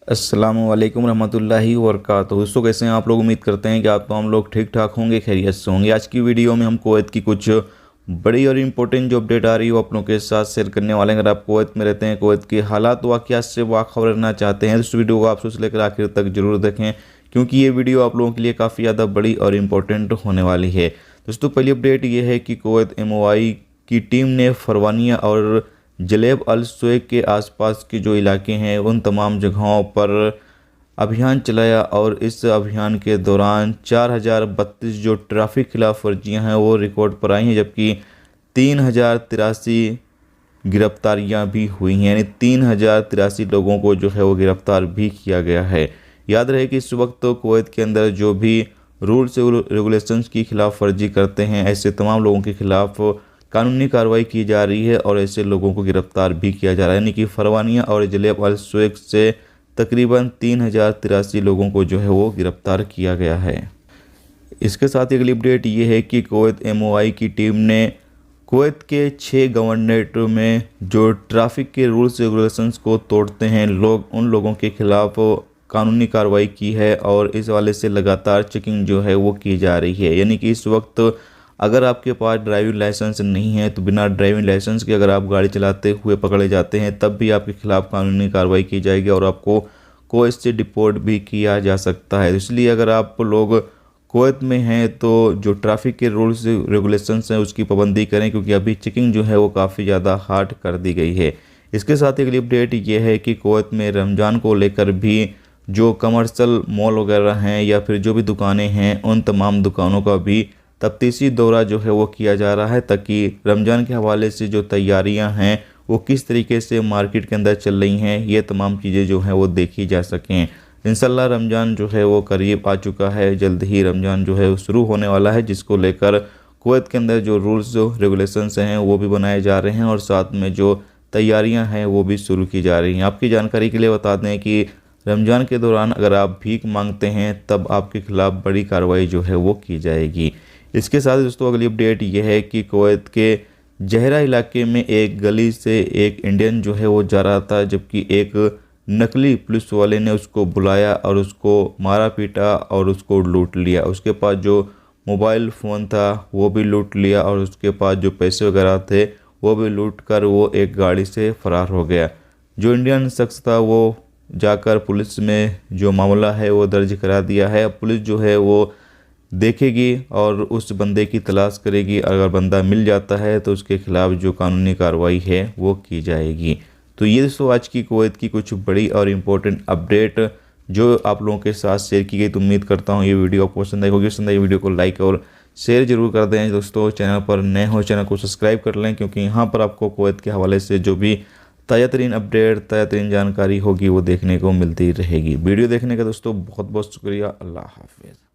अस्सलामुअलैकुम रहमतुल्लाहि व बरकातुहू। दोस्तों कैसे हैं आप लोग। उम्मीद करते हैं कि आप हम लोग ठीक ठाक होंगे, खैरियत से होंगे। आज की वीडियो में हम कुवैत की कुछ बड़ी और इम्पोर्टेंट जो अपडेट आ रही है वो अपनों के साथ शेयर करने वाले हैं। अगर आप कुवैत में रहते हैं, कुवैत के हालात वाक़यात से बाखबर रहना चाहते हैं तो इस वीडियो को आप शुरू से लेकर आखिर तक जरूर देखें, क्योंकि ये वीडियो आप लोगों के लिए काफ़ी ज़्यादा बड़ी और इम्पोर्टेंट होने वाली है। दोस्तों पहली अपडेट ये है कि कुवैत MOI की टीम ने फरवानिया और जलेब अल सुएग के आसपास के जो इलाके हैं उन तमाम जगहों पर अभियान चलाया और इस अभियान के दौरान 4032 जो ट्रैफिक खिलाफ वर्जियाँ हैं वो रिकॉर्ड पर आई हैं, जबकि 3083 गिरफ्तारियां भी हुई हैं, यानी 3083 लोगों को जो है वो गिरफ्तार भी किया गया है। याद रहे कि इस वक्त तो कुवैत के अंदर जो भी रूल्स और रेगुलेशंस की खिलाफ वर्जी करते हैं ऐसे तमाम लोगों के खिलाफ कानूनी कार्रवाई की जा रही है और ऐसे लोगों को गिरफ्तार भी किया जा रहा है। यानी कि फरवानिया और जलेब अल सुएग से तकरीबन 3083 लोगों को जो है वो गिरफ्तार किया गया है। इसके साथ ही अगली अपडेट ये है कि कुवैत MOI की टीम ने कुवैत के 6 गवर्नरेट में जो ट्रैफिक के रूल्स रेगुलेशंस को तोड़ते हैं उन लोगों के खिलाफ कानूनी कार्रवाई की है और इस वाले से लगातार चेकिंग जो है वो की जा रही है। यानी कि इस वक्त अगर आपके पास ड्राइविंग लाइसेंस नहीं है तो बिना ड्राइविंग लाइसेंस के अगर आप गाड़ी चलाते हुए पकड़े जाते हैं तब भी आपके खिलाफ़ कानूनी कार्रवाई की जाएगी और आपको कुवैत से डिपोर्ट भी किया जा सकता है। इसलिए अगर आप लोग कुवैत में हैं तो जो ट्रैफिक के रूल्स रेगुलेशंस हैं उसकी पाबंदी करें, क्योंकि अभी चेकिंग जो है वो काफ़ी ज़्यादा हार्ड कर दी गई है। इसके साथ ही अगली अपडेट ये है कि कुवैत में रमज़ान को लेकर भी जो कमर्शियल मॉल वगैरह हैं या फिर जो भी दुकानें हैं उन तमाम दुकानों का भी तफ्तीशी दौरा जो है वो किया जा रहा है, ताकि रमज़ान के हवाले से जो तैयारियां हैं वो किस तरीके से मार्केट के अंदर चल रही हैं, ये तमाम चीज़ें जो हैं वो देखी जा सकें। इंशाल्लाह रमज़ान जो है वो करीब आ चुका है, जल्द ही रमज़ान जो है वो शुरू होने वाला है, जिसको लेकर कुवैत के अंदर जो रूल्स रेगुलेशंस हैं वो भी बनाए जा रहे हैं और साथ में जो तैयारियाँ हैं वो भी शुरू की जा रही हैं। आपकी जानकारी के लिए बता दें कि रमज़ान के दौरान अगर आप भीख मांगते हैं तब आपके खिलाफ़ बड़ी कार्रवाई जो है वो की जाएगी। इसके साथ दोस्तों अगली अपडेट ये है कि कुवैत के जहरा इलाके में एक गली से एक इंडियन जो है वो जा रहा था, जबकि एक नकली पुलिस वाले ने उसको बुलाया और उसको मारा पीटा और उसको लूट लिया। उसके पास जो मोबाइल फ़ोन था वो भी लूट लिया और उसके पास जो पैसे वगैरह थे वो भी लूट कर वो एक गाड़ी से फ़रार हो गया। जो इंडियन शख्स था वो जाकर पुलिस में जो मामला है वो दर्ज करा दिया है। पुलिस जो है वो देखेगी और उस बंदे की तलाश करेगी। अगर बंदा मिल जाता है तो उसके खिलाफ़ जो कानूनी कार्रवाई है वो की जाएगी। तो ये दोस्तों आज की कुवैत की कुछ बड़ी और इम्पोर्टेंट अपडेट जो आप लोगों के साथ शेयर की गई। तो उम्मीद करता हूँ ये वीडियो आपको पसंद आई होगी। पसंद आई वीडियो को लाइक और शेयर जरूर कर दें। दोस्तों चैनल पर नए हो चैनल को सब्सक्राइब कर लें, क्योंकि यहाँ पर आपको कुवैत के हवाले से जो भी ताज़ा तरीन अपडेट, ताज़ा तरीन जानकारी होगी वो देखने को मिलती रहेगी। वीडियो देखने का दोस्तों बहुत बहुत शुक्रिया। अल्लाह हाफिज़।